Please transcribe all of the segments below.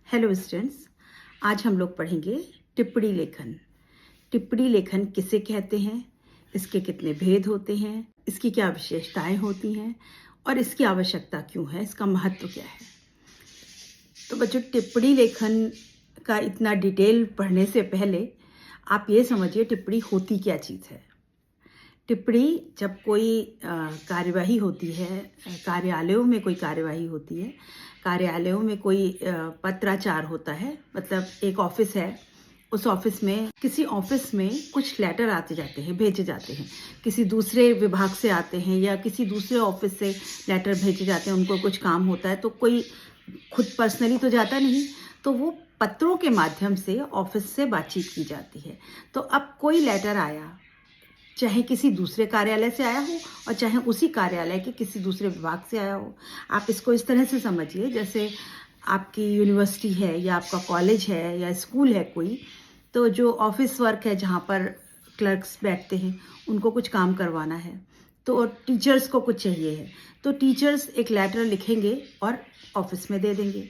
Hello students, आज हम लोग पढ़ेंगे टिप्पणी लेखन। टिप्पणी लेखन किसे कहते हैं, इसके कितने भेद होते हैं, इसकी क्या विशेषताएं होती हैं और इसकी आवश्यकता क्यों है, इसका महत्व क्या है। तो बच्चों, टिप्पणी लेखन का इतना डिटेल पढ़ने से पहले आप ये समझिए टिप्पणी होती क्या चीज़ है। टिप्पणी जब कोई कार्यवाही होती है, कार्यालयों में कोई कार्यवाही होती है, कार्यालयों में कोई पत्राचार होता है, मतलब एक ऑफिस है, उस ऑफिस में किसी ऑफिस में कुछ लेटर आते जाते हैं, भेजे जाते हैं, किसी दूसरे विभाग से आते हैं या किसी दूसरे ऑफिस से लेटर भेजे जाते हैं, उनको कुछ काम होता है तो कोई खुद पर्सनली तो जाता नहीं, तो वो पत्रों के माध्यम से ऑफिस से बातचीत की जाती है। तो अब कोई लेटर आया, चाहे किसी दूसरे कार्यालय से आया हो और चाहे उसी कार्यालय के किसी दूसरे विभाग से आया हो। आप इसको इस तरह से समझिए, जैसे आपकी यूनिवर्सिटी है या आपका कॉलेज है या स्कूल है कोई, तो जो ऑफिस वर्क है जहाँ पर क्लर्क्स बैठते हैं, उनको कुछ काम करवाना है, तो टीचर्स को कुछ चाहिए है, तो टीचर्स एक लेटर लिखेंगे और ऑफिस में दे देंगे।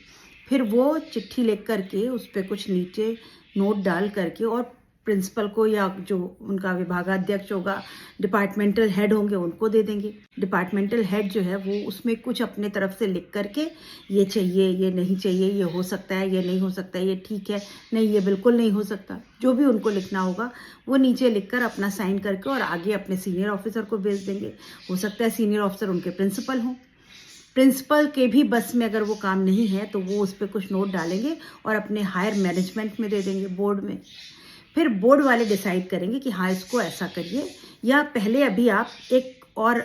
फिर वो चिट्ठी लिख करके उस पर कुछ नीचे नोट डाल करके और प्रिंसिपल को या जो उनका विभागाध्यक्ष होगा, डिपार्टमेंटल हेड होंगे, उनको दे देंगे। डिपार्टमेंटल हेड जो है वो उसमें कुछ अपने तरफ से लिख करके ये चाहिए, ये नहीं चाहिए, ये हो सकता है, ये नहीं हो सकता है, ये ठीक है, नहीं ये बिल्कुल नहीं हो सकता, जो भी उनको लिखना होगा वो नीचे लिखकर अपना साइन करके और आगे अपने सीनियर ऑफिसर को भेज देंगे। हो सकता है सीनियर ऑफिसर उनके प्रिंसिपल हों, प्रिंसिपल के भी बस में अगर वो काम नहीं है तो वो उस पर कुछ नोट डालेंगे और अपने हायर मैनेजमेंट में दे देंगे, बोर्ड में। फिर बोर्ड वाले डिसाइड करेंगे कि हाँ इसको ऐसा करिए, या पहले अभी आप एक और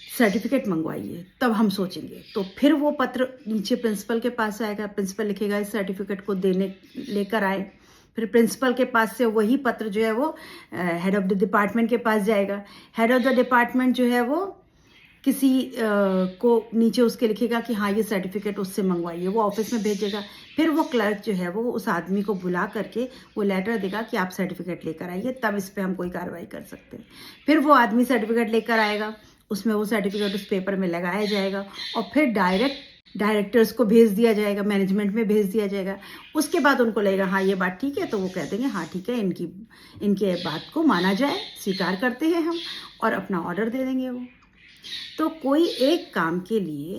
सर्टिफिकेट मंगवाइए, तब हम सोचेंगे। तो फिर वो पत्र नीचे प्रिंसिपल के पास आएगा, प्रिंसिपल लिखेगा इस सर्टिफिकेट को देने लेकर आए। फिर प्रिंसिपल के पास से वही पत्र जो है वो हेड ऑफ द डिपार्टमेंट के पास जाएगा। हेड ऑफ द डिपार्टमेंट जो है वो किसी को नीचे उसके लिखेगा कि हाँ ये सर्टिफिकेट उससे मंगवाइए, वो ऑफिस में भेजेगा। फिर वो क्लर्क जो है वो उस आदमी को बुला करके वो लेटर देगा कि आप सर्टिफिकेट लेकर आइए, तब इस पर हम कोई कार्रवाई कर सकते हैं। फिर वो आदमी सर्टिफिकेट लेकर आएगा, उसमें वो सर्टिफिकेट उस पेपर में लगाया जाएगा और फिर डायरेक्टर्स को भेज दिया जाएगा, मैनेजमेंट में भेज दिया जाएगा। उसके बाद उनको लगेगा हाँ ये बात ठीक है, तो वो कह देंगे हाँ ठीक है, इनके बात को माना जाए, स्वीकार करते हैं हम, और अपना ऑर्डर दे देंगे वो। तो कोई एक काम के लिए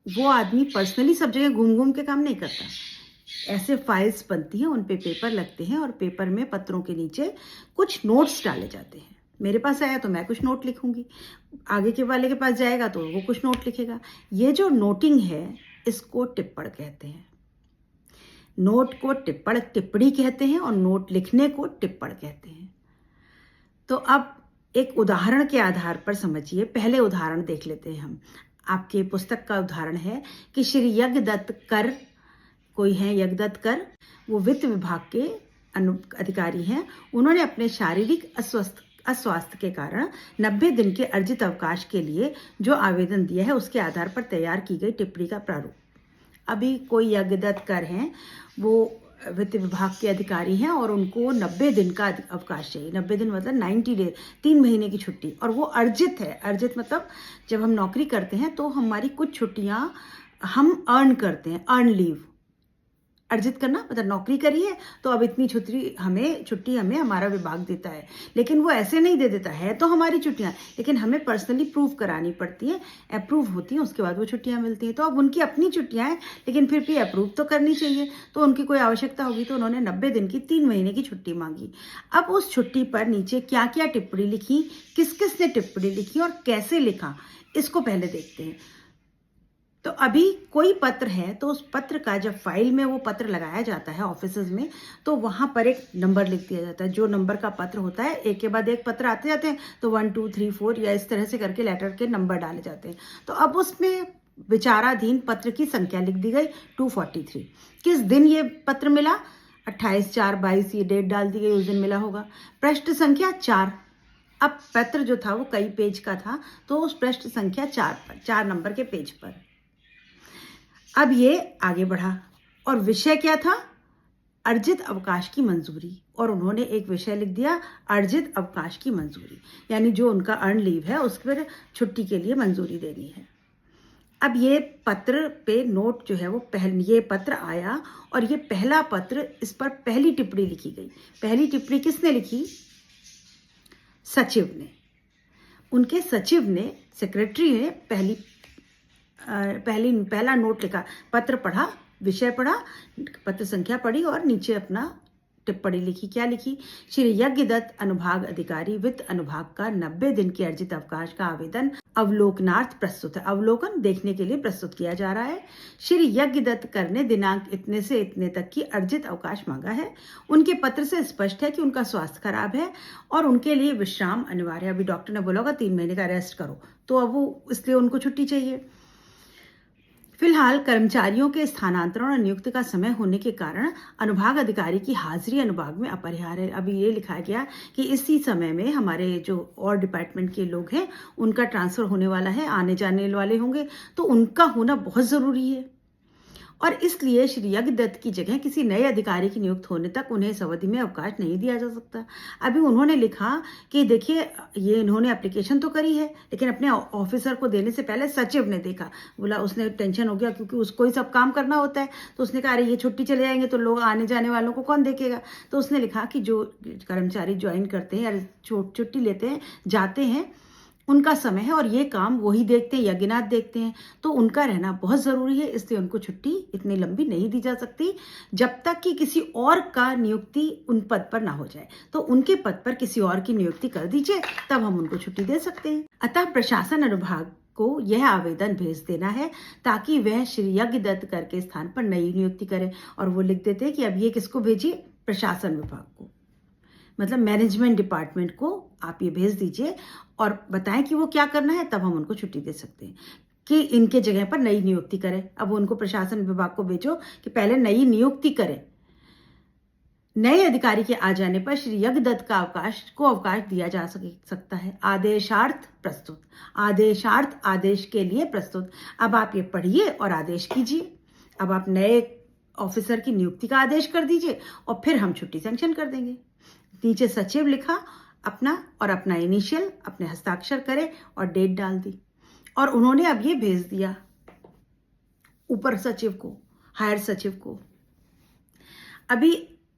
वो आदमी पर्सनली सब जगह घूम घूम के काम नहीं करता। ऐसे फाइल्स बनती हैं, उन पे पेपर लगते हैं और पेपर में पत्रों के नीचे कुछ नोट्स डाले जाते हैं। मेरे पास आया तो मैं कुछ नोट लिखूंगी, आगे के वाले के पास जाएगा तो वो कुछ नोट लिखेगा। ये जो नोटिंग है इसको टिप्पण कहते हैं। नोट को टिप्पणी कहते हैं और नोट लिखने को टिप्पण कहते हैं। तो अब एक उदाहरण के आधार पर समझिए, पहले उदाहरण देख लेते हैं हम। आपके पुस्तक का उदाहरण है कि श्री यज्ञदत्त कर, कोई है यज्ञदत्त कर, वो वित्त विभाग के अधिकारी हैं। उन्होंने अपने शारीरिक अस्वास्थ्य के कारण 90 दिन के अर्जित अवकाश के लिए जो आवेदन दिया है उसके आधार पर तैयार की गई टिप्पणी का प्रारूप। अभी कोई यज्ञदत्त कर हैं, वो वित्त विभाग के अधिकारी हैं और उनको 90 दिन का अवकाश चाहिए। 90 दिन मतलब 90 डेज, 3 महीने की छुट्टी, और वो अर्जित है। अर्जित मतलब जब हम नौकरी करते हैं तो हमारी कुछ छुट्टियां हम अर्न करते हैं, अर्न लीव। अर्जित करना मतलब नौकरी करी है तो अब इतनी छुट्टी हमें हमारा विभाग देता है, लेकिन वो ऐसे नहीं दे देता है, तो हमारी छुट्टियां, लेकिन हमें पर्सनली प्रूव करानी पड़ती है, अप्रूव होती हैं, उसके बाद वो छुट्टियां मिलती हैं। तो अब उनकी अपनी छुट्टियां हैं, लेकिन फिर भी अप्रूव तो करनी चाहिए, तो उनकी कोई आवश्यकता होगी, तो उन्होंने 90 दिन की 3 महीने की छुट्टी मांगी। अब उस छुट्टी पर नीचे क्या क्या टिप्पणी लिखी, किस किस ने टिप्पणी लिखी और कैसे लिखा, इसको पहले देखते हैं। तो अभी कोई पत्र है तो उस पत्र का जब फाइल में वो पत्र लगाया जाता है ऑफिसेज में, तो वहां पर एक नंबर लिख दिया जाता है। जो नंबर का पत्र होता है, एक के बाद एक पत्र आते जाते हैं, तो 1 2 3 4 या इस तरह से करके लेटर के नंबर डाले जाते हैं। तो अब उसमें विचाराधीन पत्र की संख्या लिख दी गई 243। किस दिन ये पत्र मिला, 28/4/22, ये डेट डाल दी गई, उस दिन मिला होगा। पृष्ठ संख्या 4। अब पत्र जो था वो कई पेज का था, तो उस पृष्ठ संख्या 4 पर, 4 नंबर के पेज पर। अब ये आगे बढ़ा और विषय क्या था, अर्जित अवकाश की मंजूरी, और उन्होंने एक विषय लिख दिया, अर्जित अवकाश की मंजूरी, यानी जो उनका अर्न लीव है उस पर छुट्टी के लिए मंजूरी देनी है। अब ये पत्र पे नोट जो है वो ये पत्र आया और ये पहला पत्र, इस पर पहली टिप्पणी लिखी गई। पहली टिप्पणी किसने लिखी? सचिव ने। उनके सचिव ने, सेक्रेटरी ने पहला नोट लिखा, पत्र पढ़ा, विषय पढ़ा, पत्र संख्या पढ़ी और नीचे अपना टिप्पणी लिखी। क्या लिखी? श्री यज्ञदत्त अनुभाग अधिकारी वित्त अनुभाग का 90 दिन की अर्जित अवकाश का आवेदन अवलोकनार्थ प्रस्तुत है। अवलोकन देखने के लिए प्रस्तुत किया जा रहा है। श्री यज्ञदत्त कर ने दिनांक इतने से इतने तक की अर्जित अवकाश मांगा है। उनके पत्र से स्पष्ट है कि उनका स्वास्थ्य खराब है और उनके लिए विश्राम अनिवार्य है। अभी डॉक्टर ने बोला होगा 3 महीने का रेस्ट करो, तो अब वो इसलिए उनको छुट्टी चाहिए। फिलहाल कर्मचारियों के स्थानांतरण और नियुक्ति का समय होने के कारण अनुभाग अधिकारी की हाजिरी अनुभाग में अपरिहार्य है। अभी ये लिखा गया कि इसी समय में हमारे जो और डिपार्टमेंट के लोग हैं उनका ट्रांसफर होने वाला है, आने जाने वाले होंगे, तो उनका होना बहुत ज़रूरी है और इसलिए श्री यज्ञदत्त की जगह किसी नए अधिकारी की नियुक्त होने तक उन्हें इस अवधि में अवकाश नहीं दिया जा सकता। अभी उन्होंने लिखा कि देखिए, ये इन्होंने एप्लीकेशन तो करी है, लेकिन अपने ऑफिसर को देने से पहले सचिव ने देखा, बोला, उसने टेंशन हो गया क्योंकि उसको ही सब काम करना होता है, तो उसने कहा अरे ये छुट्टी चले जाएंगे तो लोग आने जाने वालों को कौन देखेगा। तो उसने लिखा कि जो कर्मचारी ज्वाइन करते हैं या छुट्टी लेते हैं, जाते हैं, उनका समय है और ये काम वही देखते हैं, यज्ञनाथ देखते हैं, तो उनका रहना बहुत ज़रूरी है, इसलिए उनको छुट्टी इतनी लंबी नहीं दी जा सकती जब तक कि किसी और का नियुक्ति उन पद पर ना हो जाए। तो उनके पद पर किसी और की नियुक्ति कर दीजिए, तब हम उनको छुट्टी दे सकते हैं। अतः प्रशासन अनुभाग को यह आवेदन भेज देना है ताकि वह श्री यज्ञदत्त कर के स्थान पर नई नियुक्ति करे। और वो लिख देते हैं कि अब ये किसको भेजिए? प्रशासन विभाग को, मतलब मैनेजमेंट डिपार्टमेंट को आप ये भेज दीजिए और बताएं कि वो क्या करना है, तब हम उनको छुट्टी दे सकते हैं कि इनके जगह पर नई नियुक्ति करें। अब उनको प्रशासन विभाग को भेजो कि पहले नई नियुक्ति करें। नए अधिकारी के आ जाने पर श्री यज्ञदत्त का अवकाश दिया जा सकता है। आदेशार्थ प्रस्तुत, आदेशार्थ आदेश के लिए प्रस्तुत। अब आप ये पढ़िए और आदेश कीजिए। अब आप नए ऑफिसर की नियुक्ति का आदेश कर दीजिए और फिर हम छुट्टी सैंक्शन कर देंगे। नीचे सचिव लिखा अपना और अपना इनिशियल, अपने हस्ताक्षर करे और डेट डाल दी और उन्होंने अब ये भेज दिया ऊपर सचिव को, हायर सचिव को। अभी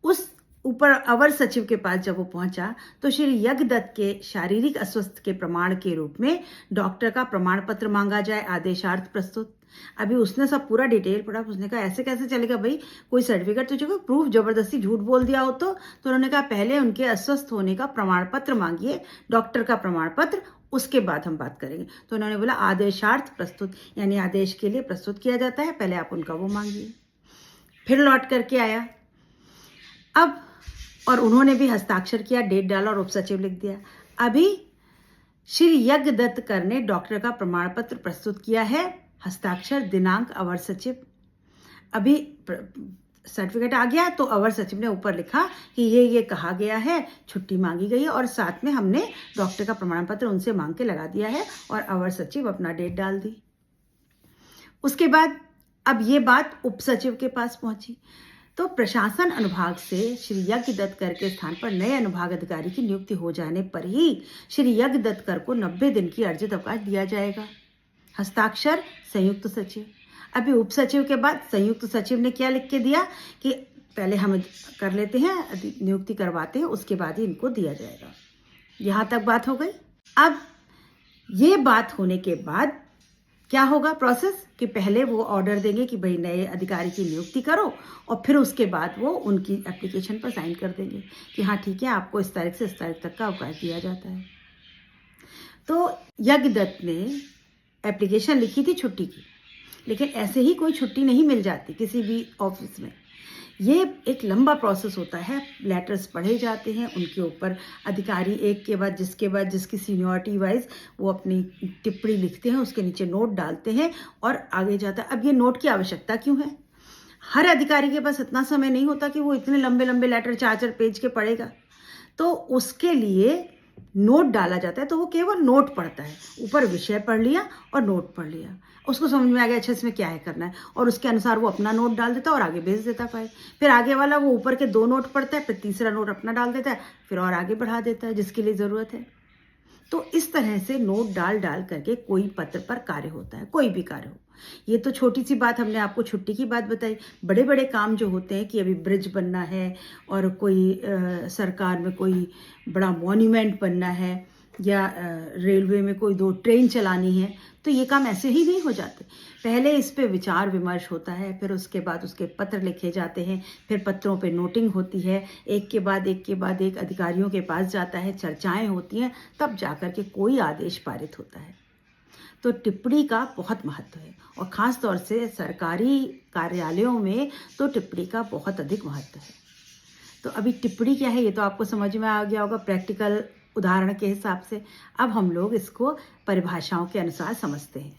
उस ऊपर अवर सचिव के पास जब वो पहुंचा तो श्री यज्ञदत्त के शारीरिक अस्वस्थ के प्रमाण के रूप में डॉक्टर का प्रमाण पत्र मांगा जाए, आदेशार्थ प्रस्तुत। अभी उसने सब पूरा डिटेल पढ़ा, उसने कहा ऐसे कैसे चलेगा भाई, कोई सर्टिफिकेट तो चाहिए, प्रूफ, जबरदस्ती झूठ बोल दिया हो तो उन्होंने कहा पहले उनके अस्वस्थ होने का प्रमाण पत्र मांगिए, डॉक्टर का प्रमाण पत्र, उसके बाद हम बात करेंगे। तो उन्होंने बोला आदेशार्थ प्रस्तुत, यानी आदेश के लिए प्रस्तुत किया जाता है, पहले आप उनका वो मांगिए। फिर लौट करके आया अब और उन्होंने भी हस्ताक्षर किया, डेट डाला और उपसचिव लिख दिया। अभी श्री यज्ञदत्त कर ने डॉक्टर का प्रमाण पत्र प्रस्तुत किया है, हस्ताक्षर, दिनांक, अवर सचिव। अभी सर्टिफिकेट आ गया तो अवर सचिव ने ऊपर लिखा कि ये कहा गया है, छुट्टी मांगी गई है और साथ में हमने डॉक्टर का प्रमाण पत्र उनसे मांग के लगा दिया है और अवर सचिव अपना डेट डाल दी। उसके बाद अब ये बात उप सचिव के पास पहुंची तो प्रशासन अनुभाग से श्री यज्ञदत्त कर के स्थान पर नए अनुभाग अधिकारी की नियुक्ति हो जाने पर ही श्री यज्ञदत्त कर को 90 दिन की अर्जित अवकाश दिया जाएगा। हस्ताक्षर संयुक्त सचिव। अभी उप सचिव के बाद संयुक्त सचिव ने क्या लिख के दिया कि पहले हम कर लेते हैं, नियुक्ति करवाते हैं, उसके बाद ही इनको दिया जाएगा। यहाँ तक बात हो गई। अब ये बात होने के बाद क्या होगा प्रोसेस कि पहले वो ऑर्डर देंगे कि भाई नए अधिकारी की नियुक्ति करो और फिर उसके बाद वो उनकी एप्लीकेशन पर साइन कर देंगे कि हाँ ठीक है, आपको इस तारीख से इस तारीख तक का अवकाश दिया जाता है। तो यज्ञदत्त ने एप्लीकेशन लिखी थी छुट्टी की, लेकिन ऐसे ही कोई छुट्टी नहीं मिल जाती किसी भी ऑफिस में। ये एक लंबा प्रोसेस होता है, लेटर्स पढ़े जाते हैं, उनके ऊपर अधिकारी एक के बाद जिसकी सीनियरिटी वाइज वो अपनी टिप्पणी लिखते हैं, उसके नीचे नोट डालते हैं और आगे जाता है। अब ये नोट की आवश्यकता क्यों है? हर अधिकारी के पास इतना समय नहीं होता कि वो इतने लंबे लंबे लेटर 4-4 पेज के पढ़ेगा, तो उसके लिए नोट डाला जाता है। तो वो केवल नोट पढ़ता है, ऊपर विषय पढ़ लिया और नोट पढ़ लिया, उसको समझ में आ गया अच्छा इसमें क्या है करना है, और उसके अनुसार वो अपना नोट डाल देता है और आगे भेज देता फाइल। फिर आगे वाला वो ऊपर के 2 नोट पढ़ता है, फिर तीसरा नोट अपना डाल देता है, फिर और आगे बढ़ा देता है जिसके लिए ज़रूरत है। तो इस तरह से नोट डाल डाल करके कोई पत्र पर कार्य होता है, कोई भी कार्य हो। ये तो छोटी सी बात हमने आपको छुट्टी की बात बताई। बड़े बड़े काम जो होते हैं कि अभी ब्रिज बनना है और कोई सरकार में कोई बड़ा मॉन्यूमेंट बनना है या रेलवे में कोई 2 ट्रेन चलानी है, तो ये काम ऐसे ही नहीं हो जाते। पहले इस पे विचार विमर्श होता है, फिर उसके बाद उसके पत्र लिखे जाते हैं, फिर पत्रों पे नोटिंग होती है, एक के बाद एक अधिकारियों के पास जाता है, चर्चाएं होती हैं, तब जाकर के कोई आदेश पारित होता है। तो टिप्पणी का बहुत महत्व है और ख़ास तौर से सरकारी कार्यालयों में तो टिप्पणी का बहुत अधिक महत्व है। तो अभी टिप्पणी क्या है ये तो आपको समझ में आ गया होगा प्रैक्टिकल उदाहरण के हिसाब से। अब हम लोग इसको परिभाषाओं के अनुसार समझते हैं।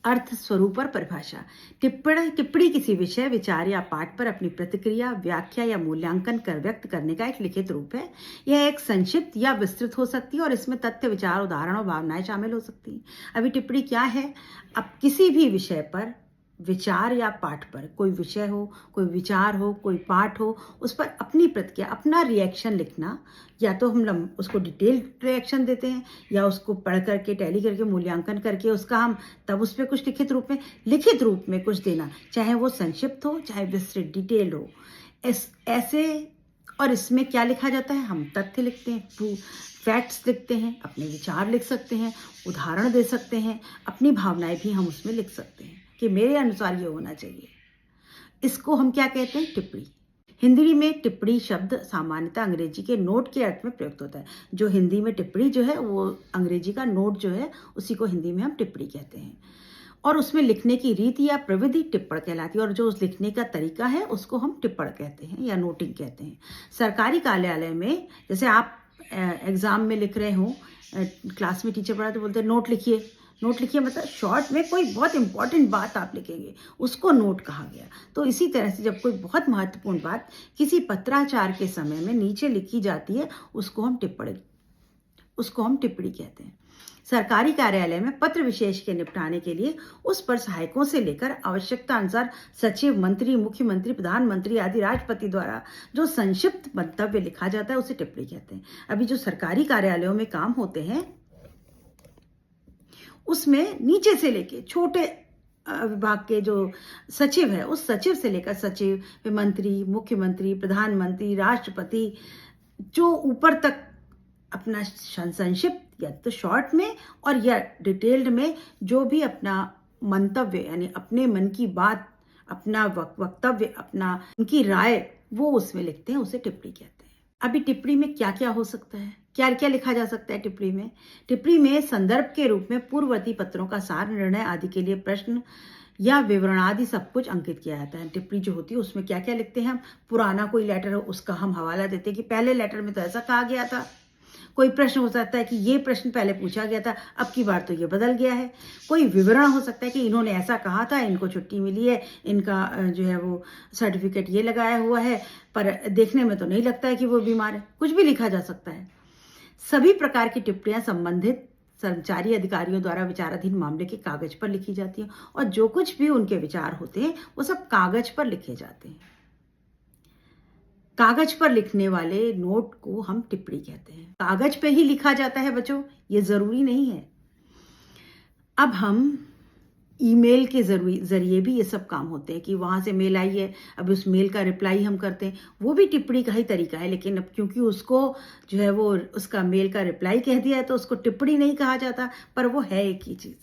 अर्थ, स्वरूप और परिभाषा। टिप्पणी किसी विषय, विचार या पाठ पर अपनी प्रतिक्रिया, व्याख्या या मूल्यांकन कर व्यक्त करने का एक लिखित रूप है। यह एक संक्षिप्त या विस्तृत हो सकती है और इसमें तथ्य, विचार, उदाहरण और भावनाएं शामिल हो सकती हैं। अभी टिप्पणी क्या है? अब किसी भी विषय पर, विचार या पाठ पर, कोई विषय हो, कोई विचार हो, कोई पाठ हो, उस पर अपनी प्रतिक्रिया, अपना रिएक्शन लिखना। या तो हम उसको डिटेल रिएक्शन देते हैं या उसको पढ़ करके, टैली करके, मूल्यांकन करके उसका हम तब उस पर कुछ लिखित रूप में कुछ देना, चाहे वो संक्षिप्त हो, चाहे विस्तृत डिटेल हो। ऐसे और इसमें क्या लिखा जाता है? हम तथ्य लिखते हैं, फैक्ट्स लिखते हैं, अपने विचार लिख सकते हैं, उदाहरण दे सकते हैं, अपनी भावनाएं भी हम उसमें लिख सकते हैं कि मेरे अनुसार ये होना चाहिए। इसको हम क्या कहते हैं? टिप्पणी। हिंदी में टिप्पणी शब्द सामान्यतः अंग्रेजी के नोट के अर्थ में प्रयुक्त होता है। जो हिंदी में टिप्पणी जो है वो अंग्रेजी का नोट जो है उसी को हिंदी में हम टिप्पणी कहते हैं। और उसमें लिखने की रीति या प्रविधि टिप्पण कहलाती है और जो उस लिखने का तरीका है उसको हम टिप्पण कहते हैं या नोटिंग कहते हैं। सरकारी कार्यालय में जैसे आप एग्जाम में लिख रहे हो, क्लास में टीचर पढ़ा तो बोलते हैं नोट लिखिए। नोट लिखिए मतलब शॉर्ट में कोई बहुत इंपॉर्टेंट बात आप लिखेंगे, उसको नोट कहा गया। तो इसी तरह से जब कोई बहुत महत्वपूर्ण बात किसी पत्राचार के समय में नीचे लिखी जाती है उसको हम टिप्पणी कहते हैं। सरकारी कार्यालय में पत्र विशेष के निपटाने के लिए उस पर सहायकों से लेकर आवश्यकता अनुसार सचिव, मंत्री, मुख्यमंत्री, प्रधानमंत्री आदि राष्ट्रपति द्वारा जो संक्षिप्त मंतव्य लिखा जाता है उसे टिप्पणी कहते हैं। अभी जो सरकारी कार्यालयों में काम होते हैं उसमें नीचे से लेके छोटे विभाग के जो सचिव है उस सचिव से लेकर सचिव, मंत्री, मुख्यमंत्री, प्रधानमंत्री, राष्ट्रपति, जो ऊपर तक अपना संक्षिप्त या तो शॉर्ट में और या डिटेल्ड में जो भी अपना मंतव्य यानी अपने मन की बात, अपना वक्तव्य, अपना उनकी राय वो उसमें लिखते हैं, उसे टिप्पणी कहते हैं। अभी टिप्पणी में क्या क्या हो सकता है, क्या क्या लिखा जा सकता है टिप्पणी में? टिप्पणी में संदर्भ के रूप में पूर्ववर्ती पत्रों का सार, निर्णय आदि के लिए प्रश्न या विवरण आदि सब कुछ अंकित किया जाता है। टिप्पणी जो होती है उसमें क्या क्या लिखते हैं हम? पुराना कोई लेटर हो उसका हम हवाला देते हैं कि पहले लेटर में तो ऐसा कहा गया था। कोई प्रश्न हो सकता है कि ये प्रश्न पहले पूछा गया था, अब की बार तो ये बदल गया है। कोई विवरण हो सकता है कि इन्होंने ऐसा कहा था, इनको छुट्टी मिली है, इनका जो है वो सर्टिफिकेट ये लगाया हुआ है, पर देखने में तो नहीं लगता है कि वो बीमार है। कुछ भी लिखा जा सकता है। सभी प्रकार की टिप्पणियां संबंधित कर्मचारी अधिकारियों द्वारा विचाराधीन मामले के कागज पर लिखी जाती हैं और जो कुछ भी उनके विचार होते हैं वो सब कागज पर लिखे जाते हैं। कागज पर लिखने वाले नोट को हम टिप्पणी कहते हैं। कागज पे ही लिखा जाता है बच्चों, ये जरूरी नहीं है। अब हम ईमेल के जरिए भी ये सब काम होते हैं कि वहां से मेल आई है, अब उस मेल का रिप्लाई हम करते हैं, वो भी टिप्पणी का ही तरीका है। लेकिन अब क्योंकि उसको जो है वो उसका मेल का रिप्लाई कह दिया है तो उसको टिप्पणी नहीं कहा जाता, पर वो है एक ही चीज।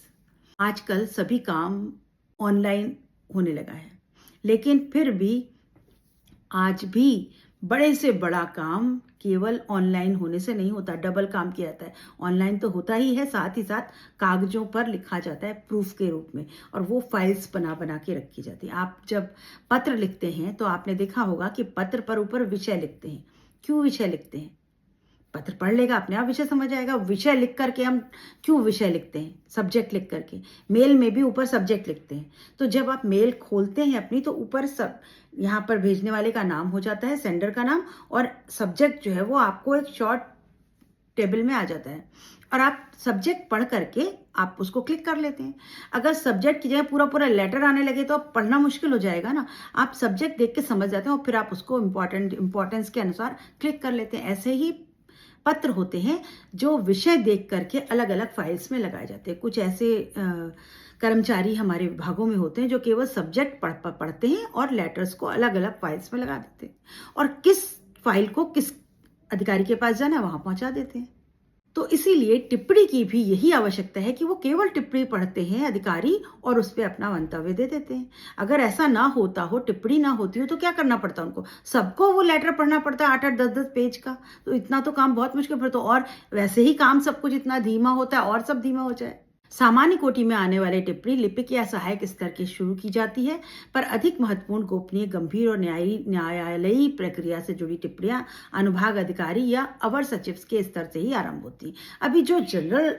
आजकल सभी काम ऑनलाइन होने लगा है, लेकिन फिर भी आज भी बड़े से बड़ा काम केवल ऑनलाइन होने से नहीं होता, डबल काम किया जाता है। ऑनलाइन तो होता ही है, साथ ही साथ कागजों पर लिखा जाता है प्रूफ के रूप में और वो फाइल्स बना के रखी जाती है। आप जब पत्र लिखते हैं तो आपने देखा होगा कि पत्र पर ऊपर विषय लिखते हैं। क्यों विषय लिखते हैं? पत्र पढ़ लेगा अपने आप विषय समझ आएगा। विषय लिख करके हम क्यों विषय लिखते हैं? सब्जेक्ट लिख करके। मेल में भी ऊपर सब्जेक्ट लिखते हैं। तो जब आप मेल खोलते हैं अपनी तो ऊपर सब यहाँ पर भेजने वाले का नाम हो जाता है, सेंडर का नाम, और सब्जेक्ट जो है वो आपको एक शॉर्ट टेबल में आ जाता है और आप सब्जेक्ट पढ़ करके आप उसको क्लिक कर लेते हैं। अगर सब्जेक्ट की जगह पूरा पूरा लेटर आने लगे तो आप पढ़ना मुश्किल हो जाएगा ना। आप सब्जेक्ट देख के समझ जाते हैं और फिर आप उसको इम्पोर्टेंस के अनुसार क्लिक कर लेते हैं। ऐसे ही पत्र होते हैं जो विषय देख करके अलग अलग फाइल्स में लगाए जाते हैं। कुछ ऐसे कर्मचारी हमारे विभागों में होते हैं जो केवल सब्जेक्ट पढ़ते हैं और लेटर्स को अलग अलग फाइल्स में लगा देते हैं और किस फाइल को किस अधिकारी के पास जाना है वहां पहुंचा देते हैं। तो इसीलिए टिप्पणी की भी यही आवश्यकता है कि वो केवल टिप्पणी पढ़ते हैं अधिकारी और उस पर अपना मंतव्य दे देते हैं। अगर ऐसा ना होता हो, टिप्पणी ना होती हो, तो क्या करना पड़ता उनको? सबको वो लेटर पढ़ना पड़ता है 8-8 10-10 पेज का। तो इतना तो काम बहुत मुश्किल पड़ता है और वैसे ही काम सब कुछ इतना धीमा होता है और सब धीमा हो जाए। सामान्य कोटि में आने वाले टिप्पणी लिपिक या सहायक स्तर के शुरू की जाती है, पर अधिक महत्वपूर्ण, गोपनीय, गंभीर और न्यायालयी प्रक्रिया से जुड़ी टिप्पणियां अनुभाग अधिकारी या अवर सचिव के स्तर से ही आरंभ होती हैं। अभी जो जनरल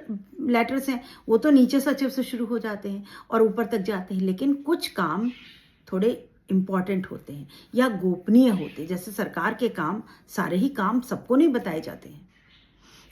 लेटर्स हैं वो तो नीचे सचिव से शुरू हो जाते हैं और ऊपर तक जाते हैं, लेकिन कुछ काम थोड़े इम्पॉर्टेंट होते हैं या गोपनीय होते हैं। जैसे सरकार के काम, सारे ही काम सबको नहीं बताए जाते हैं।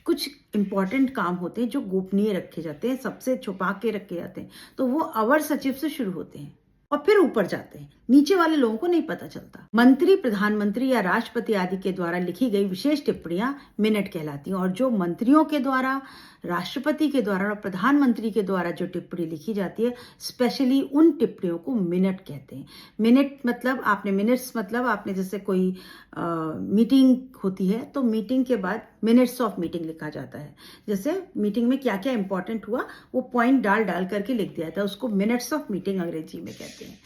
कुछ इंपॉर्टेंट काम होते हैं जो गोपनीय रखे जाते हैं, सबसे छुपा के रखे जाते हैं, तो वो अवर सचिव से शुरू होते हैं और फिर ऊपर जाते हैं। नीचे वाले लोगों को नहीं पता चलता। मंत्री, प्रधानमंत्री या राष्ट्रपति आदि के द्वारा लिखी गई विशेष टिप्पणियां मिनट कहलाती हैं और जो मंत्रियों के द्वारा, राष्ट्रपति के द्वारा और प्रधानमंत्री के द्वारा जो टिप्पणी लिखी जाती है, स्पेशली उन टिप्पणियों को मिनट कहते हैं। मिनट मतलब मिनट्स मतलब आपने जैसे कोई मीटिंग होती है तो मीटिंग के बाद मिनट्स ऑफ मीटिंग लिखा जाता है। जैसे मीटिंग में क्या क्या इंपॉर्टेंट हुआ वो पॉइंट डाल करके लिख दिया जाता है, उसको मिनट्स ऑफ मीटिंग अंग्रेजी में कहते हैं।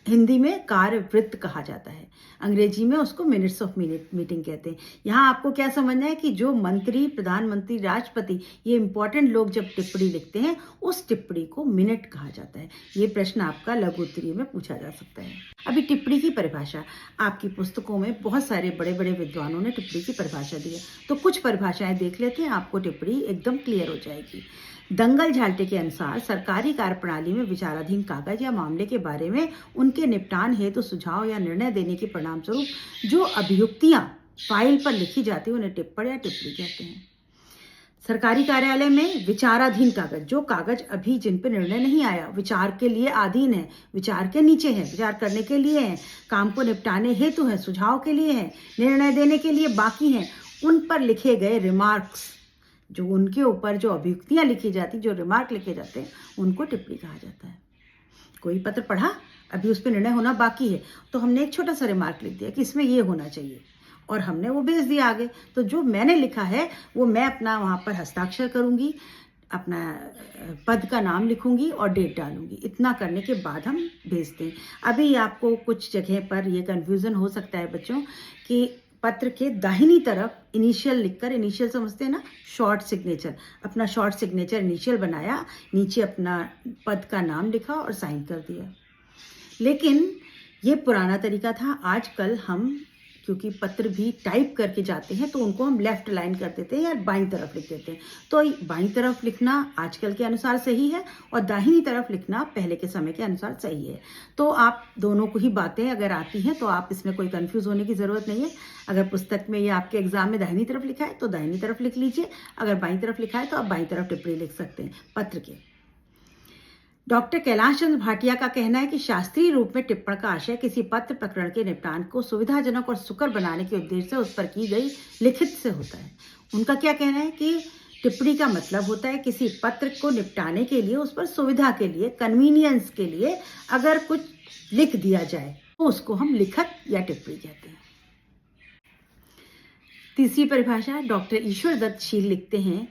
हिंदी में कार्यवृत्त कहा जाता है, अंग्रेजी में उसको मिनट्स ऑफ मीटिंग कहते हैं। यहाँ आपको क्या समझना है कि जो मंत्री, प्रधानमंत्री, राष्ट्रपति, ये इंपॉर्टेंट लोग जब टिप्पणी लिखते हैं उस टिप्पणी को मिनट कहा जाता है। ये प्रश्न आपका लघु उत्तरीय में पूछा जा सकता है। अभी टिप्पणी की परिभाषा, आपकी पुस्तकों में बहुत सारे बड़े बड़े विद्वानों ने टिप्पणी की परिभाषा दी है, तो कुछ परिभाषाएं देख लेते हैं, आपको टिप्पणी एकदम क्लियर हो जाएगी। दंगल झाल्टे के अनुसार सरकारी कार्यप्रणाली में विचाराधीन कागज या मामले के बारे में उनके निपटान हेतु सुझाव या निर्णय देने के परिणाम स्वरूप जो अभियुक्तियां फाइल पर लिखी जाती है उन्हें टिप्पणी या टिप्पणी कहते हैं। सरकारी कार्यालय में विचाराधीन कागज, जो कागज अभी जिन पर निर्णय नहीं आया, विचार के लिए आधीन है, विचार के नीचे है, विचार करने के लिए है, काम को निपटाने हेतु है, सुझाव के लिए है, निर्णय देने के लिए बाकी हैं, उन पर लिखे गए रिमार्क्स, जो उनके ऊपर जो अभियुक्तियां लिखी जाती, जो रिमार्क लिखे जाते हैं, उनको टिप्पणी कहा जाता है। कोई पत्र पढ़ा, अभी उस पर निर्णय होना बाकी है, तो हमने एक छोटा सा रिमार्क लिख दिया कि इसमें ये होना चाहिए और हमने वो भेज दिया आगे। तो जो मैंने लिखा है वो मैं अपना वहाँ पर हस्ताक्षर करूँगी, अपना पद का नाम लिखूंगी और डेट डालूंगी। इतना करने के बाद हम भेजते हैं। अभी आपको कुछ जगह पर ये कन्फ्यूज़न हो सकता है बच्चों कि पत्र के दाहिनी तरफ इनिशियल लिखकर, इनिशियल समझते हैं ना, शॉर्ट सिग्नेचर, अपना शॉर्ट सिग्नेचर इनिशियल बनाया, नीचे अपना पद का नाम लिखा और साइन कर दिया। लेकिन ये पुराना तरीका था। आजकल हम क्योंकि पत्र भी टाइप करके जाते हैं तो उनको हम लेफ्ट लाइन कर देते हैं या बाईं तरफ लिख देते हैं। तो बाईं तरफ लिखना आजकल के अनुसार सही है और दाहिनी तरफ लिखना पहले के समय के अनुसार सही है। तो आप दोनों को ही बातें अगर आती हैं तो आप इसमें कोई कंफ्यूज होने की ज़रूरत नहीं है। अगर पुस्तक में या आपके एग्जाम में दाहिनी तरफ लिखा है तो दाहिनी तरफ लिख लीजिए, अगर बाईं तरफ लिखा है तो आप बाईं तरफ टिप्पणी लिख सकते हैं पत्र के। डॉक्टर कैलाश चंद्र भाटिया का कहना है कि शास्त्रीय रूप में टिप्पण का आशय किसी पत्र प्रकरण के निपटान को सुविधाजनक और सुकर बनाने के उद्देश्य से उस पर की गई लिखित से होता है। उनका क्या कहना है कि टिप्पणी का मतलब होता है किसी पत्र को निपटाने के लिए, उस पर सुविधा के लिए, कन्वीनियंस के लिए अगर कुछ लिख दिया जाए तो उसको हम लिखत या टिप्पणी कहते हैं। तीसरी परिभाषा, डॉक्टर ईश्वर दत्त शील लिखते हैं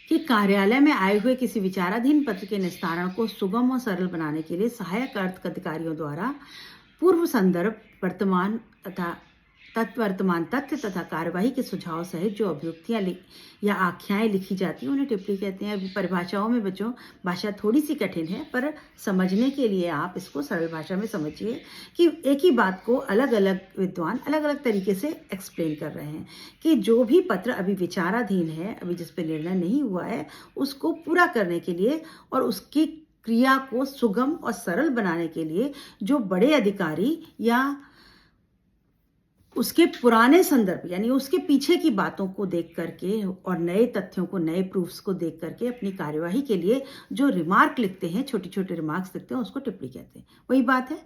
कि कार्यालय में आए हुए किसी विचाराधीन पत्र के निस्तारण को सुगम और सरल बनाने के लिए सहायक अर्थ अधिकारियों द्वारा पूर्व संदर्भ, वर्तमान तथ्य तथा कार्यवाही के सुझाव सहित जो अभियुक्तियां या आख्याएं लिखी जाती हैं उन्हें टिप्पणी कहते हैं। अभी परिभाषाओं में बच्चों भाषा थोड़ी सी कठिन है, पर समझने के लिए आप इसको सरल भाषा में समझिए कि एक ही बात को अलग अलग विद्वान अलग अलग तरीके से एक्सप्लेन कर रहे हैं कि जो भी पत्र अभी विचाराधीन है, अभी जिस पर निर्णय नहीं हुआ है, उसको पूरा करने के लिए और उसकी क्रिया को सुगम और सरल बनाने के लिए जो बड़े अधिकारी या उसके पुराने संदर्भ यानी उसके पीछे की बातों को देख करके और नए तथ्यों को, नए प्रूफ्स को देख करके अपनी कार्यवाही के लिए जो रिमार्क लिखते हैं, छोटे छोटे रिमार्क्स लिखते हैं, उसको टिप्पणी कहते हैं। वही बात है।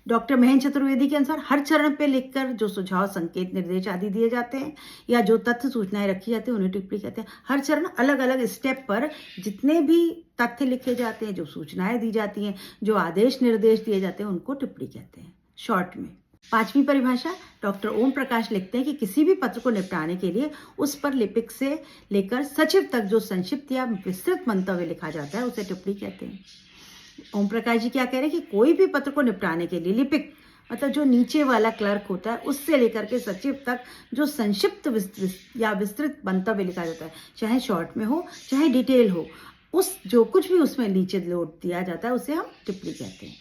डॉक्टर महेंद्र चतुर्वेदी के अनुसार हर चरण पे लिखकर जो सुझाव, संकेत, निर्देश आदि दिए जाते हैं या जो तथ्य सूचनाएं रखी जाती हैं उन्हें टिप्पणी कहते हैं। हर चरण अलग अलग स्टेप पर जितने भी तथ्य लिखे जाते हैं, जो सूचनाएं दी जाती हैं, जो आदेश निर्देश दिए जाते हैं, उनको टिप्पणी कहते हैं शॉर्ट में। 5वीं परिभाषा, डॉक्टर ओम प्रकाश लिखते हैं कि किसी भी पत्र को निपटाने के लिए उस पर लिपिक से लेकर सचिव तक जो संक्षिप्त या विस्तृत मंतव्य लिखा जाता है उसे टिप्पणी कहते हैं। ओम प्रकाश जी क्या कह रहे हैं कि कोई भी पत्र को निपटाने के लिए लिपिक मतलब जो नीचे वाला क्लर्क होता है उससे लेकर के सचिव तक जो संक्षिप्त या विस्तृत मंतव्य लिखा जाता है, चाहे शॉर्ट में हो चाहे डिटेल हो, उस जो कुछ भी उसमें नीचे लोड दिया जाता है उसे हम टिप्पणी कहते हैं।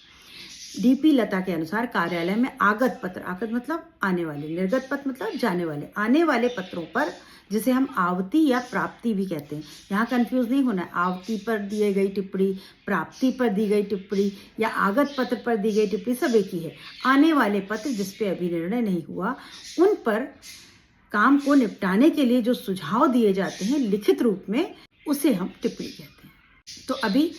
डीपी लता के अनुसार कार्यालय में आगत पत्र, आगत मतलब आने वाले, निर्गत पत्र मतलब जाने वाले, आने वाले पत्रों पर जिसे हम आवती या प्राप्ति भी कहते हैं, यहाँ कंफ्यूज नहीं होना है। आवती पर दी गई टिप्पणी, प्राप्ति पर दी गई टिप्पणी या आगत पत्र पर दी गई टिप्पणी सब एक ही है। आने वाले पत्र जिस पे अभी निर्णय नहीं हुआ उन पर काम को निपटाने के लिए जो सुझाव दिए जाते हैं लिखित रूप में, उसे हम टिप्पणी कहते हैं। तो अभी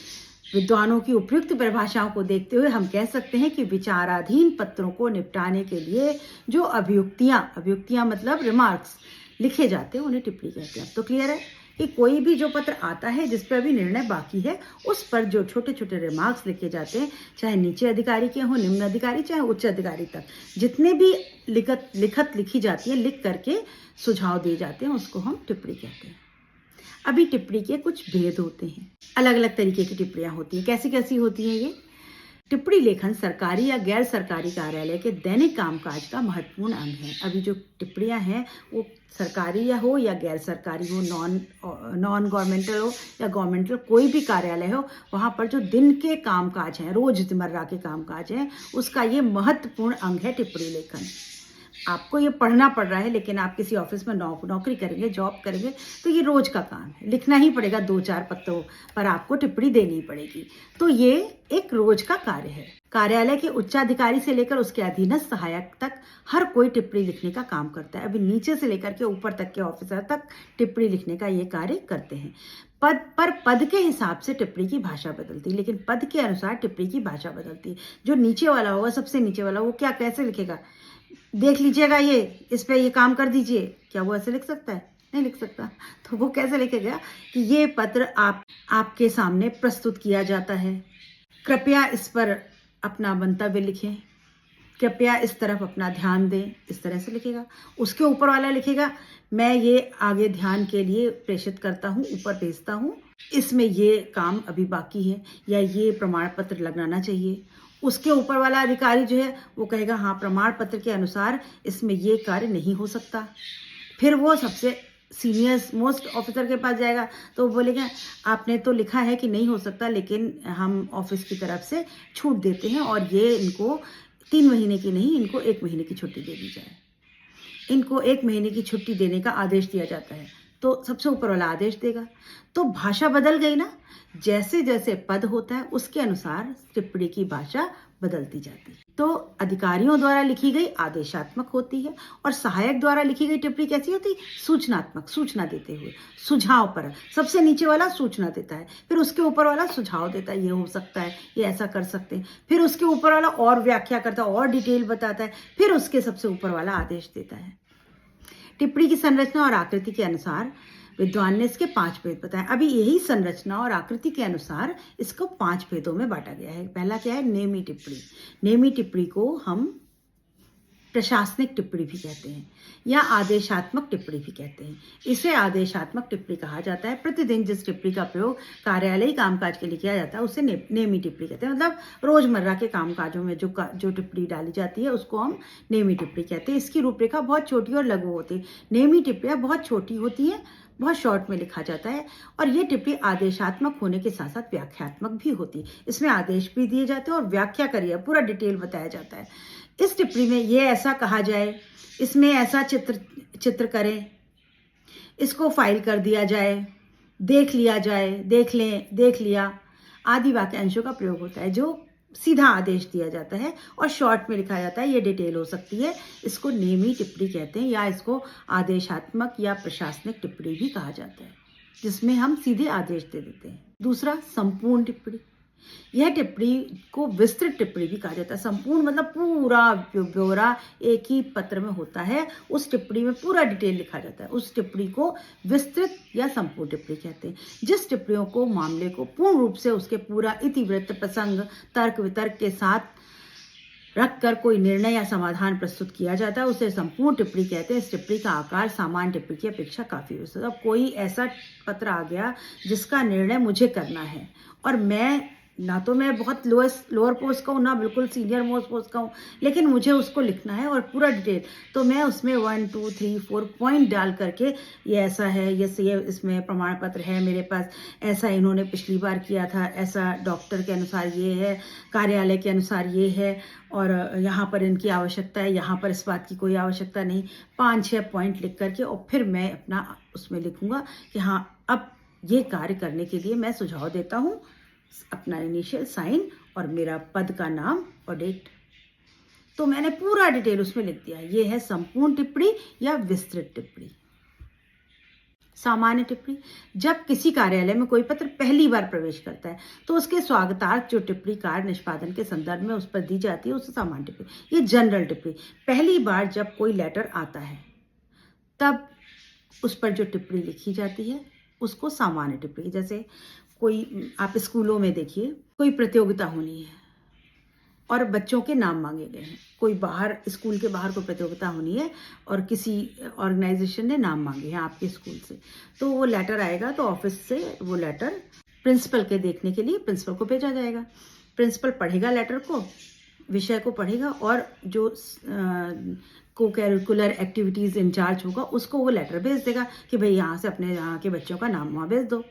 विद्वानों की उपयुक्त परिभाषाओं को देखते हुए हम कह सकते हैं कि विचाराधीन पत्रों को निपटाने के लिए जो अभियुक्तियां मतलब रिमार्क्स लिखे जाते हैं उन्हें टिप्पणी कहते हैं। तो क्लियर है कि कोई भी जो पत्र आता है जिस पर अभी निर्णय बाकी है उस पर जो छोटे छोटे रिमार्क्स लिखे जाते हैं, चाहे नीचे अधिकारी के हों, निम्न अधिकारी, चाहे उच्च अधिकारी तक, जितने भी लिखत लिखी जाती है, लिख करके सुझाव दिए जाते हैं, उसको हम टिप्पणी कहते हैं। अभी टिप्पणी के कुछ भेद होते हैं, अलग अलग तरीके की टिप्पणियां होती हैं। कैसी कैसी होती हैं ये? टिप्पणी लेखन सरकारी या गैर सरकारी कार्यालय के दैनिक कामकाज का महत्वपूर्ण अंग है। अभी जो टिप्पणियां हैं वो सरकारी या हो या गैर सरकारी हो, नॉन गवर्नमेंटल हो या गवर्नमेंटल, कोई भी कार्यालय हो, वहाँ पर जो दिन के कामकाज हैं, रोजमर्रा के कामकाज हैं, उसका ये महत्वपूर्ण अंग है टिप्पणी लेखन। आपको ये पढ़ना पड़ रहा है लेकिन आप किसी ऑफिस में नौकरी करेंगे, जॉब करेंगे, तो ये रोज का काम है, लिखना ही पड़ेगा। 2-4 पत्रों पर आपको टिप्पणी देनी पड़ेगी, तो ये एक रोज का कार्य है। कार्यालय के उच्चाधिकारी से लेकर उसके अधीनस्थ सहायक तक हर कोई टिप्पणी लिखने का काम करता है। अभी नीचे से लेकर के ऊपर तक के ऑफिसर तक टिप्पणी लिखने का ये कार्य करते हैं। पद के हिसाब से टिप्पणी की भाषा बदलती है, लेकिन पद के अनुसार टिप्पणी की भाषा बदलती है। जो नीचे वाला होगा, सबसे नीचे वाला, वो क्या कैसे लिखेगा? देख लीजिएगा, ये इस पे ये काम कर दीजिए, क्या वो ऐसे लिख सकता है? नहीं लिख सकता। तो वो कैसे लिखेगा कि ये पत्र आपके सामने प्रस्तुत किया जाता है, कृपया इस पर अपना मंतव्य लिखें, कृपया इस तरफ अपना ध्यान दें, इस तरह से लिखेगा। उसके ऊपर वाला लिखेगा, मैं ये आगे ध्यान के लिए प्रेषित करता हूँ, ऊपर भेजता हूँ, इसमें ये काम अभी बाकी है या ये प्रमाण पत्र लगाना चाहिए। उसके ऊपर वाला अधिकारी जो है वो कहेगा, हाँ प्रमाण पत्र के अनुसार इसमें ये कार्य नहीं हो सकता। फिर वो सबसे सीनियर मोस्ट ऑफिसर के पास जाएगा तो वो बोलेगा, आपने तो लिखा है कि नहीं हो सकता, लेकिन हम ऑफिस की तरफ से छूट देते हैं और ये इनको 3 महीने की नहीं, इनको 1 महीने की छुट्टी दे दी जाए। इनको 1 महीने की छुट्टी देने का आदेश दिया जाता है, तो सबसे ऊपर वाला आदेश देगा। तो भाषा बदल गई ना, जैसे जैसे पद होता है उसके अनुसार टिप्पणी की भाषा बदलती जाती है। तो अधिकारियों द्वारा लिखी गई आदेशात्मक होती है और सहायक द्वारा लिखी गई टिप्पणी कैसी होती है? सूचनात्मक, सूचना देते हुए, सुझाव पर। सबसे नीचे वाला सूचना देता है, फिर उसके ऊपर वाला सुझाव देता है, ये हो सकता है, ये ऐसा कर सकते हैं, फिर उसके ऊपर वाला और व्याख्या करता है, और डिटेल बताता है, फिर उसके सबसे ऊपर वाला आदेश देता है। टिप्पणी की संरचना और आकृति के अनुसार विद्वान ने इसके 5 भेद बताए। अभी यही संरचना और आकृति के अनुसार इसको 5 भेदों में बांटा गया है। पहला क्या है? नेमी टिप्पणी। नेमी टिप्पणी को हम प्रशासनिक टिप्पणी भी कहते हैं या आदेशात्मक टिप्पणी भी कहते हैं। इसे आदेशात्मक टिप्पणी कहा जाता है। प्रतिदिन जिस टिप्पणी का प्रयोग कार्यालयी कामकाज के लिए किया जाता है उसे नेमी टिप्पणी कहते हैं। मतलब रोजमर्रा के कामकाजों में जो टिप्पणी डाली जाती है उसको हम नेमी टिप्पणी कहते हैं। इसकी रूपरेखा बहुत छोटी और लघु होती है। नेमी टिप्पणियां बहुत छोटी होती है, बहुत शॉर्ट में लिखा जाता है और ये टिप्पणी आदेशात्मक होने के साथ साथ व्याख्यात्मक भी होती है। इसमें आदेश भी दिए जाते हैं और व्याख्या करिए, पूरा डिटेल बताया जाता है। इस टिप्पणी में ये ऐसा कहा जाए, इसमें ऐसा चित्र करें, इसको फाइल कर दिया जाए, देख लिया जाए, देख लें, देख लिया आदि वाक्यांशों का प्रयोग होता है जो सीधा आदेश दिया जाता है और शॉर्ट में लिखा जाता है। ये डिटेल हो सकती है। इसको नेमी टिप्पणी कहते हैं या इसको आदेशात्मक या प्रशासनिक टिप्पणी भी कहा जाता है, जिसमें हम सीधे आदेश दे देते हैं। दूसरा, संपूर्ण टिप्पणी। यह टिप्पणी को विस्तृत टिप्पणी भी कहा जाता है। संपूर्ण मतलब पूरा ब्यौरा एक ही पत्र में होता है, उस टिप्पणी में पूरा डिटेल लिखा जाता है। उस टिप्पणी को विस्तृत या संपूर्ण टिप्पणी कहते हैं। जिस टिप्पणियों को मामले को पूर्ण रूप से उसके पूरा इतिवृत्त, प्रसंग, तर्क वितर्क के साथ रखकर कोई निर्णय या समाधान प्रस्तुत किया जाता है, उसे संपूर्ण टिप्पणी कहते हैं। इस टिप्पणी का आकार सामान्य टिप्पणी की अपेक्षा काफी विस्तृत। अब कोई ऐसा पत्र आ गया जिसका निर्णय मुझे करना है, और मैं ना तो मैं बहुत लोअर पोस्ट का हूँ, ना बिल्कुल सीनियर मोस्ट पोस्ट का हूँ, लेकिन मुझे उसको लिखना है और पूरा डिटेल, तो मैं उसमें 1 2 3 4 पॉइंट डाल करके ये ऐसा है, ये इसमें प्रमाण पत्र है मेरे पास, ऐसा इन्होंने पिछली बार किया था, ऐसा डॉक्टर के अनुसार ये है, कार्यालय के अनुसार ये है, और यहाँ पर इनकी आवश्यकता है, यहाँ पर इस बात की कोई आवश्यकता नहीं, 5-6 पॉइंट लिख करके, और फिर मैं अपना उसमें लिखूंगा कि हाँ अब ये कार्य करने के लिए मैं सुझाव देता हूँ, अपना इनिशियल साइन और मेरा पद का नाम और डेट। तो मैंने पूरा डिटेल उसमें लिख दिया। ये है संपूर्ण टिप्पणी या विस्तृत टिप्पणी। सामान्य टिप्पणी, जब किसी कार्यालय में कोई पत्र पहली बार प्रवेश करता है तो उसके स्वागतार्थ जो टिप्पणी कार्य निष्पादन के संदर्भ में उस पर दी जाती है उसे सामान्य टिप्पणी। ये जनरल टिप्पणी, पहली बार जब कोई लेटर आता है तब उस पर जो टिप्पणी लिखी जाती है उसको सामान्य टिप्पणी। जैसे कोई आप स्कूलों में देखिए, कोई प्रतियोगिता होनी है और बच्चों के नाम मांगे गए हैं, कोई बाहर स्कूल के बाहर कोई प्रतियोगिता होनी है और किसी ऑर्गेनाइजेशन ने नाम मांगे हैं आपके स्कूल से, तो वो लेटर आएगा, तो ऑफिस से वो लेटर प्रिंसिपल के देखने के लिए प्रिंसिपल को भेजा जाएगा। प्रिंसिपल पढ़ेगा लेटर को, विषय को पढ़ेगा, और जो को करिकुलर एक्टिविटीज़ इंचार्ज होगा उसको वो लेटर भेज देगा कि भाई यहाँ से अपने यहाँ के बच्चों का नाम वहाँ भेज दो।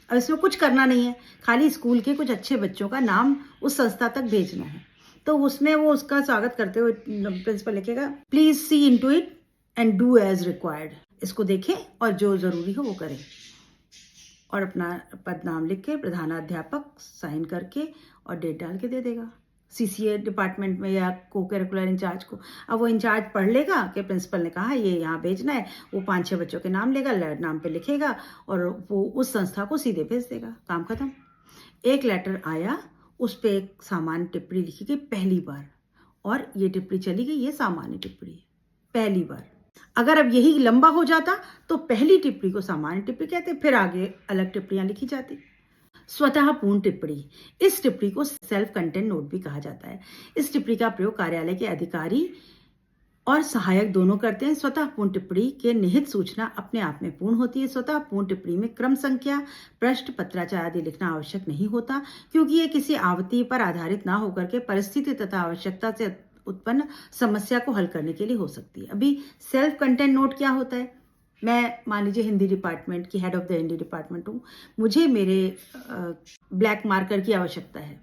अब इसमें कुछ करना नहीं है, खाली स्कूल के कुछ अच्छे बच्चों का नाम उस संस्था तक भेजना है। तो उसमें वो उसका स्वागत करते हुए प्रिंसिपल लिखेगा, please see into it and do as required. इसको देखें और जो जरूरी हो वो करें, और अपना पद नाम लिख के प्रधानाध्यापक साइन करके और डेट डाल के दे देगा सीसीए डिपार्टमेंट में या को करिकुलर इंचार्ज को। अब वो इंचार्ज पढ़ लेगा कि प्रिंसिपल ने कहा ये यहाँ भेजना है, वो 5-6 बच्चों के नाम लेगा, नाम पे लिखेगा और वो उस संस्था को सीधे भेज देगा, काम खत्म। एक लेटर आया, उस पर एक सामान्य टिप्पणी लिखी गई पहली बार, और ये टिप्पणी चली गई, ये सामान्य टिप्पणी पहली बार। अगर अब यही लंबा हो जाता तो पहली टिप्पणी को सामान्य टिप्पणी कहते, फिर आगे अलग टिप्पणियां लिखी जाती। स्वतः पूर्ण टिप्पणी, इस टिप्पणी को सेल्फ कंटेंट नोट भी कहा जाता है। इस टिप्पणी का प्रयोग कार्यालय के अधिकारी और सहायक दोनों करते हैं। स्वतः पूर्ण टिप्पणी के निहित सूचना अपने आप में पूर्ण होती है। स्वतः पूर्ण टिप्पणी में क्रम संख्या, पृष्ठ, पत्राचार आदि लिखना आवश्यक नहीं होता, क्योंकि ये किसी आवृत्ति पर आधारित ना होकर के परिस्थिति तथा आवश्यकता से उत्पन्न समस्या को हल करने के लिए हो सकती है। अभी सेल्फ कंटेंट नोट क्या होता है? मैं मान लीजिए हिंदी डिपार्टमेंट की head of the Hindi department हूँ, मुझे मेरे ब्लैक मार्कर की आवश्यकता है,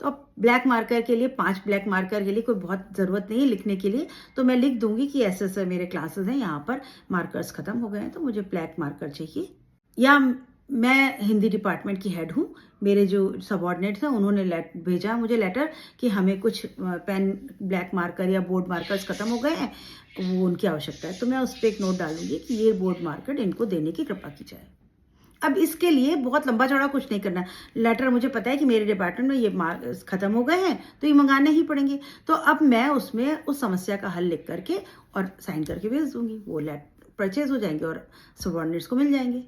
तो अब ब्लैक मार्कर के लिए 5 ब्लैक मार्कर के लिए कोई बहुत ज़रूरत नहीं है लिखने के लिए, तो मैं लिख दूंगी कि ऐसे ऐसे मेरे क्लासेस हैं, यहाँ पर मार्कर्स ख़त्म हो गए हैं, तो मुझे ब्लैक मार्कर चाहिए। या मैं हिंदी डिपार्टमेंट की हेड हूँ, मेरे जो सबऑर्डिनेट्स हैं उन्होंने भेजा मुझे लेटर कि हमें कुछ पेन, ब्लैक मार्कर या बोर्ड मार्कर्स ख़त्म हो गए हैं, वो उनकी आवश्यकता है, तो मैं उस पर एक नोट डालूंगी कि ये बोर्ड मार्कर इनको देने की कृपा की जाए। अब इसके लिए बहुत लंबा चौड़ा कुछ नहीं करना, लेटर मुझे पता है कि मेरे डिपार्टमेंट में ये खत्म हो गए हैं तो ये मंगाने ही पड़ेंगे, तो अब मैं उसमें उस समस्या का हल लिख करके और साइन करके भेज दूंगी, वो लेटर परचेज हो जाएंगे और सबऑर्डिनेट्स को मिल जाएंगे।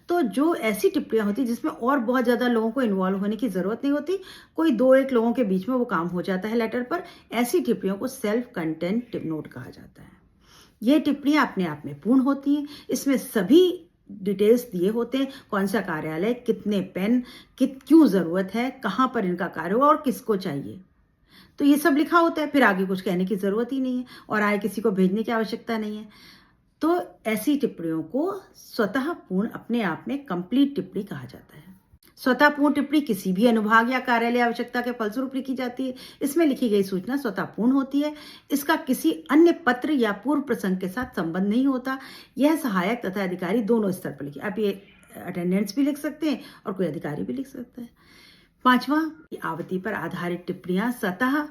तो जो ऐसी टिप्पणियां होती जिसमें और बहुत ज़्यादा लोगों को इन्वॉल्व होने की ज़रूरत नहीं होती, कोई 2-1 लोगों के बीच में वो काम हो जाता है लेटर पर, ऐसी टिप्पणियों को सेल्फ कंटेंट नोट कहा जाता है। ये टिप्पणियां अपने आप में पूर्ण होती हैं, इसमें सभी डिटेल्स दिए होते हैं, कौन सा कार्यालय, कितने पेन, क्यों ज़रूरत है, कहाँ पर इनका कार्य हुआ और किसको चाहिए, तो ये सब लिखा होता है। फिर आगे कुछ कहने की ज़रूरत ही नहीं है और आगे किसी को भेजने की आवश्यकता नहीं है। तो ऐसी टिप्पणियों को स्वतः पूर्ण, अपने आप में कंप्लीट टिप्पणी कहा जाता है। स्वतः पूर्ण टिप्पणी किसी भी अनुभाग या कार्यालय आवश्यकता के फलस्वरूप लिखी जाती है। इसमें लिखी गई सूचना स्वतः पूर्ण होती है, इसका किसी अन्य पत्र या पूर्व प्रसंग के साथ संबंध नहीं होता। यह सहायक तथा अधिकारी दोनों स्तर पर लिखे, आप ये अटेंडेंट्स भी लिख सकते हैं और कोई अधिकारी भी लिख सकता है। 5वां, आवृत्ति पर आधारित टिप्पणियां स्वतः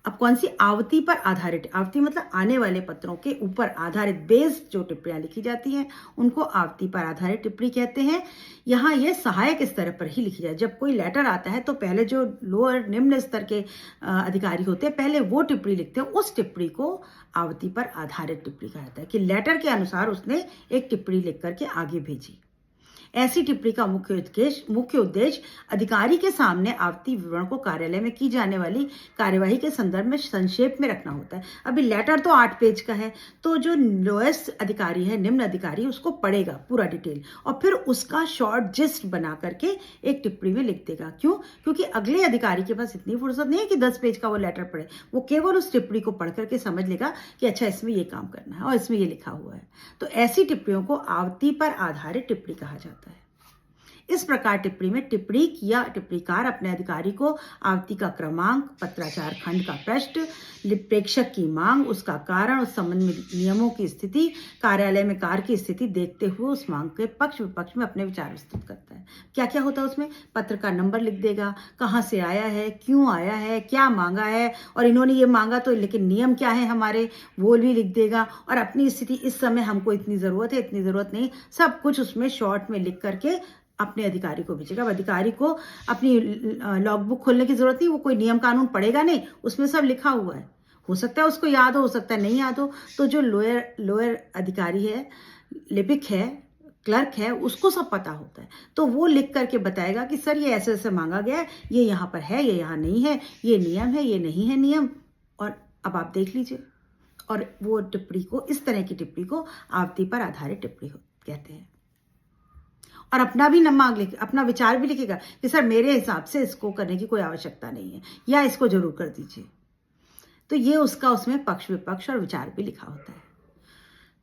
अब कौन सी आवृत्ति पर आधारित, आवृत्ति मतलब आने वाले पत्रों के ऊपर आधारित बेस जो टिप्पणियां लिखी जाती हैं उनको आवृत्ति पर आधारित टिप्पणी कहते हैं। यहाँ ये सहायक स्तर पर ही लिखी जाए। जब कोई लेटर आता है तो पहले जो लोअर निम्न स्तर के अधिकारी होते हैं पहले वो टिप्पणी लिखते हैं, उस टिप्पणी को आवृत्ति पर आधारित टिप्पणी कहा जाता है कि लेटर के अनुसार उसने एक टिप्पणी लिख करके आगे भेजी। ऐसी टिप्पणी का मुख्य उद्देश्य अधिकारी के सामने आवृत्ति विवरण को कार्यालय में की जाने वाली कार्यवाही के संदर्भ में संक्षेप में रखना होता है। अभी लेटर तो 8 पेज का है, तो जो लोएस्ट अधिकारी है, निम्न अधिकारी, उसको पढ़ेगा पूरा डिटेल और फिर उसका शॉर्ट जिस्ट बना करके एक टिप्पणी में लिख देगा। क्यों? क्योंकि अगले अधिकारी के पास इतनी फुर्सत नहीं है कि 10 पेज का वो लेटर पढ़े, वो केवल उस टिप्पणी को पढ़ करके समझ लेगा कि अच्छा इसमें ये काम करना है और इसमें ये लिखा हुआ है। तो ऐसी टिप्पणियों को आवृत्ति पर आधारित टिप्पणी कहा जाता है। इस प्रकार टिप्पणी में टिप्पणी किया टिप्पणीकार अपने अधिकारी को आवृत्ति का क्रमांक, पत्राचार खंड का पृष्ठ, प्रेक्षक की मांग, उसका कारण, उस संबंध में नियमों की स्थिति, कार्यालय में कार्य की स्थिति देखते हुए उस मांग के पक्ष विपक्ष में अपने विचार विस्तृत करता है। क्या क्या होता है उसमें? पत्र का नंबर लिख देगा, कहाँ से आया है, क्यों आया है, क्या मांगा है और इन्होंने ये मांगा तो लेकिन नियम क्या है हमारे, वो भी लिख देगा और अपनी स्थिति, इस समय हमको इतनी ज़रूरत है, इतनी ज़रूरत नहीं, सब कुछ उसमें शॉर्ट में लिख करके अपने अधिकारी को भेजेगा। अब अधिकारी को अपनी लॉगबुक खोलने की जरूरत नहीं, वो कोई नियम कानून पढ़ेगा नहीं, उसमें सब लिखा हुआ है। हो सकता है उसको याद हो सकता है नहीं याद हो, तो जो लोअर अधिकारी है, लिपिक है, क्लर्क है, उसको सब पता होता है, तो वो लिख करके बताएगा कि सर ये ऐसे ऐसे मांगा गया है, ये यहाँ पर है, ये यहाँ नहीं है, ये नियम है, ये नहीं है नियम, और अब आप देख लीजिए। और वो टिप्पणी को, इस तरह की टिप्पणी को आवृत्ति पर आधारित टिप्पणी कहते हैं। और अपना भी नमांग लिखे, अपना विचार भी लिखेगा कि सर मेरे हिसाब से इसको करने की कोई आवश्यकता नहीं है या इसको जरूर कर दीजिए। तो ये उसका उसमें पक्ष विपक्ष और विचार भी लिखा होता है।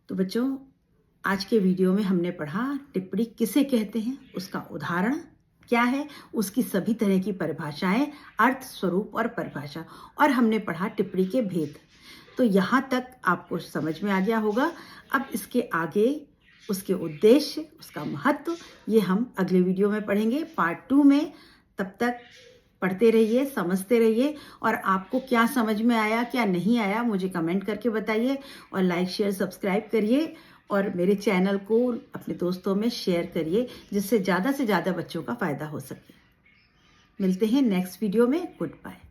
तो बच्चों, आज के वीडियो में हमने पढ़ा टिप्पणी किसे कहते हैं, उसका उदाहरण क्या है, उसकी सभी तरह की परिभाषाएं, अर्थ, स्वरूप और परिभाषा, और हमने पढ़ा टिप्पणी के भेद। तो यहाँ तक आपको समझ में आ गया होगा। अब इसके आगे उसके उद्देश्य, उसका महत्व, ये हम अगले वीडियो में पढ़ेंगे, पार्ट 2 में। तब तक पढ़ते रहिए, समझते रहिए, और आपको क्या समझ में आया, क्या नहीं आया, मुझे कमेंट करके बताइए, और लाइक, शेयर, सब्सक्राइब करिए, और मेरे चैनल को अपने दोस्तों में शेयर करिए, जिससे ज़्यादा से ज़्यादा बच्चों का फ़ायदा हो सके। मिलते हैं नेक्स्ट वीडियो में। Good bye.